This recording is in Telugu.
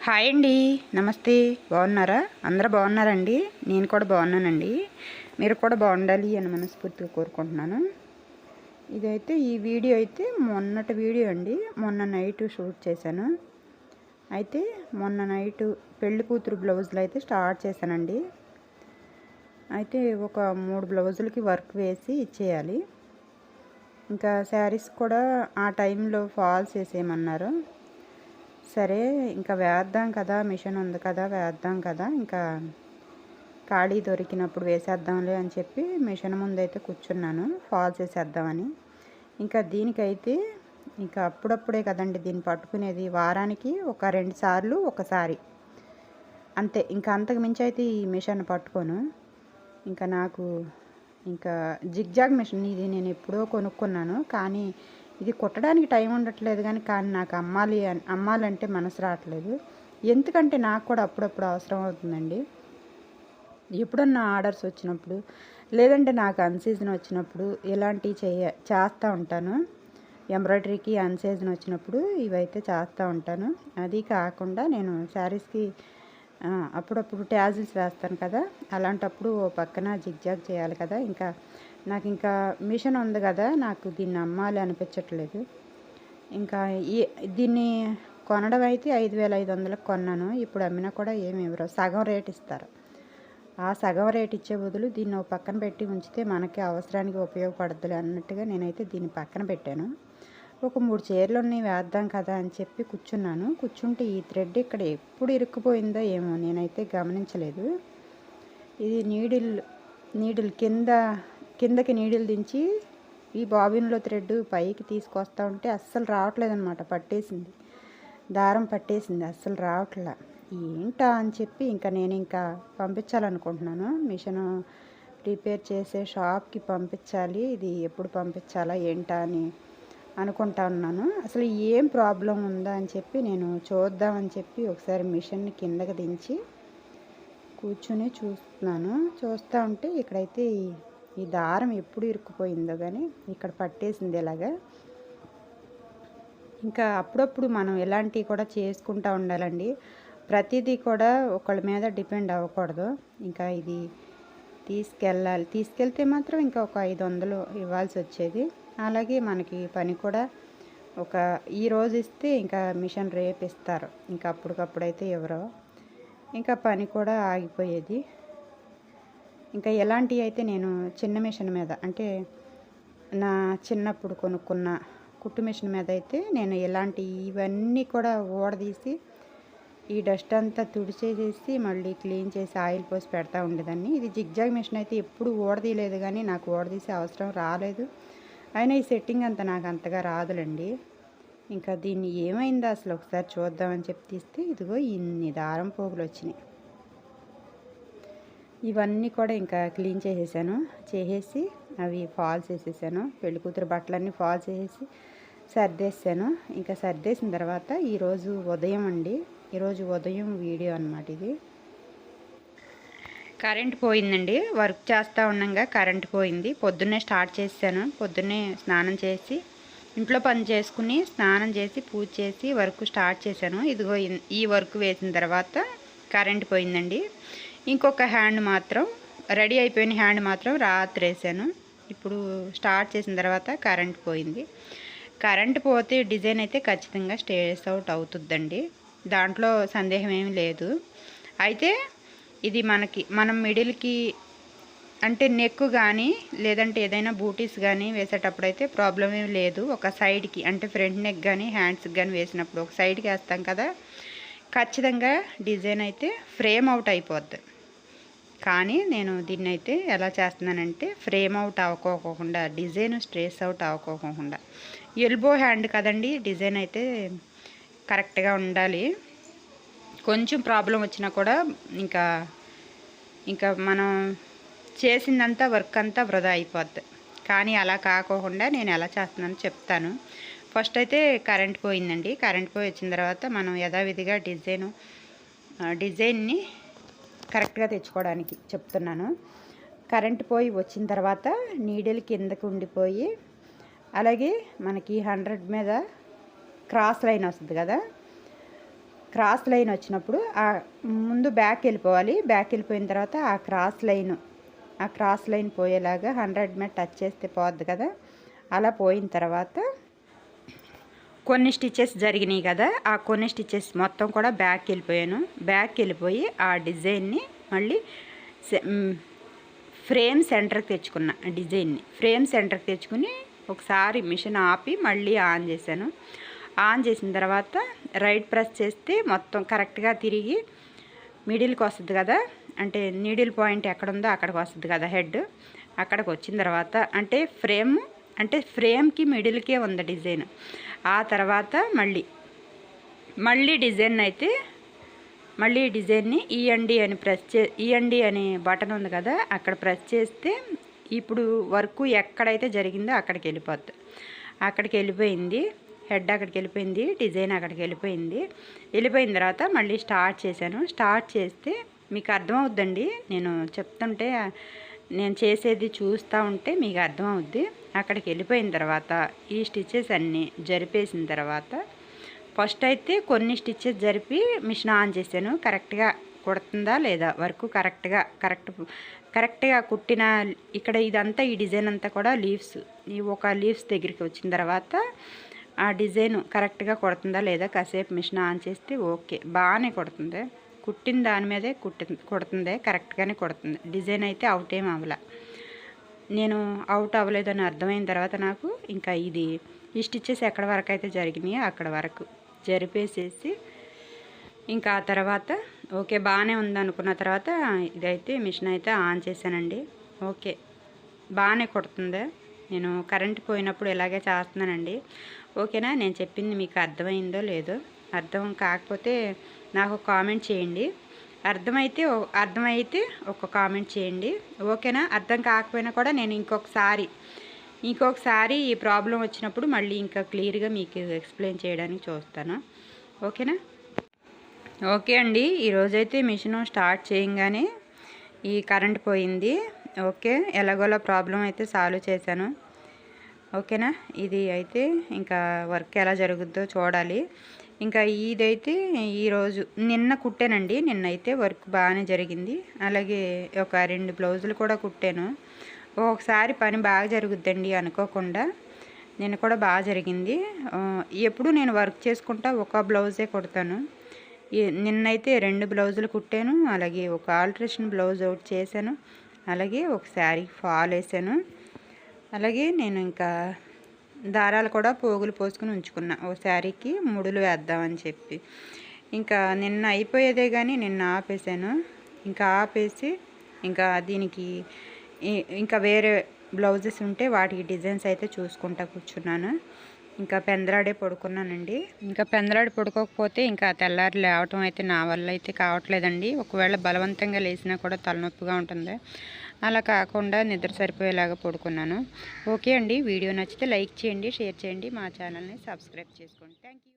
హాయ్ అండి. నమస్తే. బాగున్నారా? అందరూ బాగున్నారండి? నేను కూడా బాగున్నానండి. మీరు కూడా బాగుండాలి అని మనస్ఫూర్తిగా కోరుకుంటున్నాను. ఇదైతే ఈ వీడియో అయితే మొన్నటి వీడియో అండి. మొన్న నైట్ షూట్ చేశాను. అయితే మొన్న నైట్ పెళ్లి కూతురు బ్లౌజులు అయితే స్టార్ట్ చేశానండి. అయితే ఒక 3 బ్లౌజులకి వర్క్ వేసి ఇచ్చేయాలి. ఇంకా శారీస్ కూడా ఆ టైంలో ఫాల్స్ వేసేయమన్నారు. సరే ఇంకా వేద్దాం కదా, మిషన్ ఉంది కదా, వేద్దాం కదా, ఇంకా ఖాళీ దొరికినప్పుడు వేసేద్దాంలే అని చెప్పి మిషన్ ముందైతే కూర్చున్నాను ఫాల్స్ వేసేద్దామని. ఇంకా దీనికైతే ఇంకా అప్పుడప్పుడే కదండి దీన్ని పట్టుకునేది, వారానికి ఒక 2 సార్లు ఒకసారి అంతే. ఇంకా అంతకు మించి అయితే ఈ మిషన్ పట్టుకోను. ఇంకా నాకు ఇంకా జిగ్జాగ్ మిషన్ ఇది నేను ఎప్పుడో కొనుక్కున్నాను, కానీ ఇది కుట్టడానికి టైం ఉండట్లేదు. కానీ నాకు అమ్మాలంటే మనసు రావట్లేదు. ఎందుకంటే నాకు కూడా అప్పుడప్పుడు అవసరం అవుతుందండి. ఎప్పుడన్నా ఆర్డర్స్ వచ్చినప్పుడు, లేదంటే నాకు అన్సీజన్ వచ్చినప్పుడు ఇలాంటివి చేస్తూ ఉంటాను. ఎంబ్రాయిడరీకి అన్సీజన్ వచ్చినప్పుడు ఇవైతే చేస్తూ ఉంటాను. అది కాకుండా నేను శారీస్కి అప్పుడప్పుడు ట్యాజిల్స్ వేస్తాను కదా, అలాంటప్పుడు ఓ పక్కన జిగ్జాగ్ చేయాలి కదా. నాకు మిషన్ ఉంది కదా, నాకు దీన్ని అమ్మాలి అనిపించట్లేదు. ఇంకా దీన్ని కొనడం అయితే 5,500కి కొన్నాను. ఇప్పుడు అమ్మినా కూడా ఏమి ఇవ్వరు, సగం రేట్ ఇస్తారు. ఆ సగం రేట్ ఇచ్చే బదులు దీన్ని ఒక పక్కన పెట్టి ఉంచితే మనకి అవసరానికి ఉపయోగపడుతుంది అన్నట్టుగా నేనైతే దీన్ని పక్కన పెట్టాను. ఒక 3 చీరలు ఉన్నాయి వేద్దాం కదా అని చెప్పి కూర్చున్నాను. కూర్చుంటే ఈ థ్రెడ్ ఇక్కడ ఎప్పుడు ఇరుక్కుపోయిందో ఏమో నేనైతే గమనించలేదు. ఇది నీడిల్ కిందకి నీడిల్ దించి ఈ బాబిన్లో థ్రెడ్ పైకి తీసుకొస్తూ ఉంటే అస్సలు రావట్లేదన్నమాట. దారం పట్టేసింది, అస్సలు రావట్లే. ఏంటా అని చెప్పి నేను పంపించాలనుకుంటున్నాను. మిషను రిపేర్ చేసే షాప్కి పంపించాలి. ఇది ఎప్పుడు పంపించాలా ఏంటా అని అనుకుంటా ఉన్నాను. అసలు ఏం ప్రాబ్లం ఉందా అని చెప్పి నేను చూద్దామని చెప్పి ఒకసారి మిషన్ని కిందకి దించి కూర్చుని చూస్తూ ఉంటే ఇక్కడైతే ఈ దారం ఎప్పుడు ఇరుక్కుపోయిందో కానీ ఇక్కడ పట్టేసింది ఇలాగా. ఇంకా అప్పుడప్పుడు మనం ఇలాంటివి కూడా చేసుకుంటూ ఉండాలండి. ప్రతిదీ కూడా ఒకళ్ళ మీద డిపెండ్ అవ్వకూడదు. ఇంకా ఇది తీసుకెళ్తే మాత్రం ఇంకా ఒక 500 ఇవ్వాల్సి వచ్చేది. అలాగే మనకి పని కూడా ఈరోజు ఇస్తే ఇంకా మిషన్ రేపు ఇస్తారు. ఇంకా అప్పటికప్పుడైతే ఎవరో ఇంకా పని కూడా ఆగిపోయేది. ఇంకా ఎలాంటివి అయితే నేను చిన్న మిషన్ మీద, అంటే నా చిన్నప్పుడు కొనుక్కున్న కుట్టు మిషన్ మీద అయితే నేను ఇవన్నీ కూడా ఊడదీసి ఈ డస్ట్ అంతా తుడిచేసేసి మళ్ళీ క్లీన్ చేసి ఆయిల్ పోసి పెడతా ఉండేదాన్ని. ఇది జిగ్జాగ్ మిషన్ అయితే ఎప్పుడు ఊడదీయలేదు, కానీ నాకు ఊడదీసే అవసరం రాలేదు. అయినా ఈ సెట్టింగ్ అంతా నాకు అంతగా రాదులండి. ఇంకా దీన్ని ఏమైందో అసలు ఒకసారి చూద్దామని చెప్పి తీస్తే ఇదిగో ఇన్ని దారం పోగులు వచ్చినాయి. ఇవన్నీ కూడా ఇంకా క్లీన్ చేసేసి అవి ఫాల్స్ వేసేసాను. పెళ్ళికూతురు బట్టలన్నీ ఫాల్స్ వేసేసి సర్దేసాను. ఇంకా సర్దేసిన తర్వాత ఈరోజు ఉదయం వీడియో అన్నమాట ఇది. కరెంట్ పోయిందండి. వర్క్ చేస్తూ ఉండగా కరెంట్ పోయింది. పొద్దున్నే స్టార్ట్ చేశాను. పొద్దున్నే స్నానం చేసి ఇంట్లో పని చేసుకుని స్నానం చేసి పూజ చేసి వర్క్ స్టార్ట్ చేశాను. ఇదిగో ఈ వర్క్ వేసిన తర్వాత కరెంట్ పోయిందండి. ఇంకొక హ్యాండ్ మాత్రం రెడీ అయిపోయిన హ్యాండ్ మాత్రం రాత్రి వేసాను. ఇప్పుడు స్టార్ట్ చేసిన తర్వాత కరెంట్ పోయింది. కరెంట్ పోతే డిజైన్ అయితే ఖచ్చితంగా స్ట్రేస్ అవుట్ అవుతుందండి, దాంట్లో సందేహం ఏమీ లేదు. అయితే ఇది మనం మిడిల్కి అంటే నెక్ కానీ లేదంటే ఏదైనా బూటీస్ కానీ వేసేటప్పుడు అయితే ప్రాబ్లం ఏమి లేదు. ఒక సైడ్కి అంటే ఫ్రంట్ నెక్ కానీ హ్యాండ్స్కి కానీ వేసినప్పుడు ఒక సైడ్కి వేస్తాం కదా, ఖచ్చితంగా డిజైన్ అయితే ఫ్రేమ్ అవుట్ అయిపోద్ది. కానీ నేను దీన్ని అయితే ఎలా చేస్తున్నానంటే ఫ్రేమ్ అవుట్ అవ్వకోకుండా, డిజైన్ స్ట్రేస్ అవుట్ అవ్వకోకుండా, ఎల్బో హ్యాండ్ కదండి, డిజైన్ అయితే కరెక్ట్గా ఉండాలి. కొంచెం ప్రాబ్లం వచ్చినా కూడా ఇంకా మనం చేసిందంతా వర్క్ అంతా వృధా అయిపోద్ది. కానీ అలా కాకోకుండా నేను ఎలా చేస్తున్నానో చెప్తాను. ఫస్ట్ అయితే కరెంట్ పోయిందండి. కరెంట్ పోయి వచ్చిన తర్వాత మనం యథావిధిగా డిజైన్ని కరెక్ట్గా తెచ్చుకోవడానికి చెప్తున్నాను. కరెంట్ పోయి వచ్చిన తర్వాత నీడిల్ కిందకు ఉండిపోయి, అలాగే మనకి 100 మీద క్రాస్ లైన్ వస్తుంది కదా, క్రాస్ లైన్ వచ్చినప్పుడు ముందు బ్యాక్ వెళ్ళిపోవాలి. బ్యాక్ వెళ్ళిపోయిన తర్వాత ఆ క్రాస్ లైన్ పోయేలాగా 100 మీద టచ్ చేస్తే పోద్ది కదా. అలా పోయిన తర్వాత కొన్ని స్టిచెస్ జరిగినాయి కదా, ఆ కొన్ని స్టిచెస్ మొత్తం కూడా బ్యాక్ వెళ్ళిపోయాను. బ్యాక్ వెళ్ళిపోయి ఆ డిజైన్ని మళ్ళీ ఫ్రేమ్ సెంటర్కి తెచ్చుకున్న ఫ్రేమ్ సెంటర్కి తెచ్చుకుని ఒకసారి మిషన్ ఆపి మళ్ళీ ఆన్ చేశాను. ఆన్ చేసిన తర్వాత రైట్ ప్రెస్ చేస్తే మొత్తం కరెక్ట్గా తిరిగి మిడిల్కి వస్తుంది కదా, అంటే నీడిల్ పాయింట్ ఎక్కడుందో అక్కడికి వస్తుంది కదా హెడ్. అక్కడికి వచ్చిన తర్వాత అంటే ఫ్రేమ్కి మిడిల్కే ఉంది డిజైన్. ఆ తర్వాత మళ్ళీ డిజైన్ని ఈఎండి అని ఈఎండి అనే బటన్ ఉంది కదా, అక్కడ ప్రెస్ చేస్తే ఇప్పుడు వర్క్ ఎక్కడైతే జరిగిందో అక్కడికి వెళ్ళిపోద్ది. అక్కడికి వెళ్ళిపోయింది హెడ్, అక్కడికి వెళ్ళిపోయింది డిజైన్, అక్కడికి వెళ్ళిపోయిన తర్వాత మళ్ళీ స్టార్ట్ చేశాను. స్టార్ట్ చేస్తే మీకు అర్థమవుద్దండి, నేను చెప్తుంటే నేను చేసేది చూస్తూ ఉంటే మీకు అర్థమవుద్ది. అక్కడికి వెళ్ళిపోయిన తర్వాత ఈ స్టిచెస్ అన్నీ జరిపేసిన తర్వాత ఫస్ట్ అయితే కొన్ని స్టిచెస్ జరిపి మిషన్ ఆన్ చేశాను. కరెక్ట్గా కుడుతుందా లేదా, వర్క్ కరెక్ట్గా కుట్టిన ఇక్కడ ఇదంతా ఈ డిజైన్ అంతా కూడా లీవ్స్ దగ్గరికి వచ్చిన తర్వాత ఆ డిజైన్ కరెక్ట్గా కుడుతుందా లేదా కాసేపు మిషన్ ఆన్ చేస్తే ఓకే, బాగానే కుడుతుంది. కుట్టిన దాని మీదే కుడుతుంది, కరెక్ట్గానే కుడుతుంది. డిజైన్ అయితే అవుట్ ఏం అవ్వలే. నేను అవుట్ అవ్వలేదని అర్థమైన తర్వాత నాకు ఇంకా ఈ స్టిచెస్ ఎక్కడ వరకు అయితే జరిగినాయో అక్కడ వరకు జరిపేసేసి ఇంకా ఆ తర్వాత ఓకే బాగానే ఉందనుకున్న తర్వాత ఇదైతే మిషన్ అయితే ఆన్ చేశానండి. ఓకే బాగానే కుడుతుంది. నేను కరెంట్ పోయినప్పుడు ఇలాగే చేస్తున్నానండి. ఓకేనా, నేను చెప్పింది మీకు అర్థమైందో లేదో, అర్థం కాకపోతే నాకు కామెంట్ చేయండి. అర్థమైతే ఒక కామెంట్ చేయండి. ఓకేనా, అర్థం కాకపోయినా కూడా నేను ఇంకొకసారి ఈ ప్రాబ్లం వచ్చినప్పుడు మళ్ళీ ఇంకా క్లియర్గా మీకు ఎక్స్ప్లెయిన్ చేయడానికి చూస్తాను. ఓకేనా. ఓకే అండి, ఈరోజైతే మిషన్ స్టార్ట్ చేయంగానే ఈ కరెంట్ పోయింది. ఓకే, ఎలాగోలా ప్రాబ్లం అయితే సాల్వ్ చేశాను. ఓకేనా, ఇది అయితే ఇంకా వర్క్ ఎలా జరుగుద్దో చూడాలి. ఇంకా ఇదైతే ఈరోజు నిన్న కుట్టానండి. నిన్నైతే వర్క్ బాగానే జరిగింది. అలాగే ఒక 2 బ్లౌజులు కూడా కుట్టాను. ఒకసారి పని బాగా జరుగుద్దండి అనుకోకుండా. నిన్న కూడా బాగా జరిగింది. ఎప్పుడు నేను వర్క్ చేసుకుంటా ఒక బ్లౌజే కుడతాను. నిన్నైతే 2 బ్లౌజులు కుట్టాను. అలాగే ఒక ఆల్ట్రేషన్ బ్లౌజ్ ఒకటి చేశాను. అలాగే ఒక శారీ ఫాల్ వేసాను. అలాగే నేను ఇంకా దారాలు కూడా పోగులు పోసుకుని ఉంచుకున్నా, ఓ శారీకి ముడులు వేద్దామని చెప్పి. ఇంకా నిన్న అయిపోయేదే కానీ నిన్న ఆపేసాను. ఇంకా ఆపేసి ఇంకా దీనికి ఇంకా వేరే బ్లౌజెస్ ఉంటే వాటికి డిజైన్స్ అయితే చూసుకుంటా కూర్చున్నాను. ఇంకా పెందలాడే పడుకున్నానండి. ఇంకా పెందలాడి పడుకోకపోతే ఇంకా తెల్లారి లేవటం అయితే నా వల్ల అయితే కావట్లేదండి. ఒకవేళ బలవంతంగా లేచినా కూడా తలనొప్పిగా ఉంటుంది. అలా కాకుండా నిద్ర సరిపోయేలాగా పడుకున్నాను. ఓకే అండి, వీడియో నచ్చితే లైక్ చేయండి, షేర్ చేయండి, మా ఛానల్ని సబ్స్క్రైబ్ చేసుకోండి. Thank you.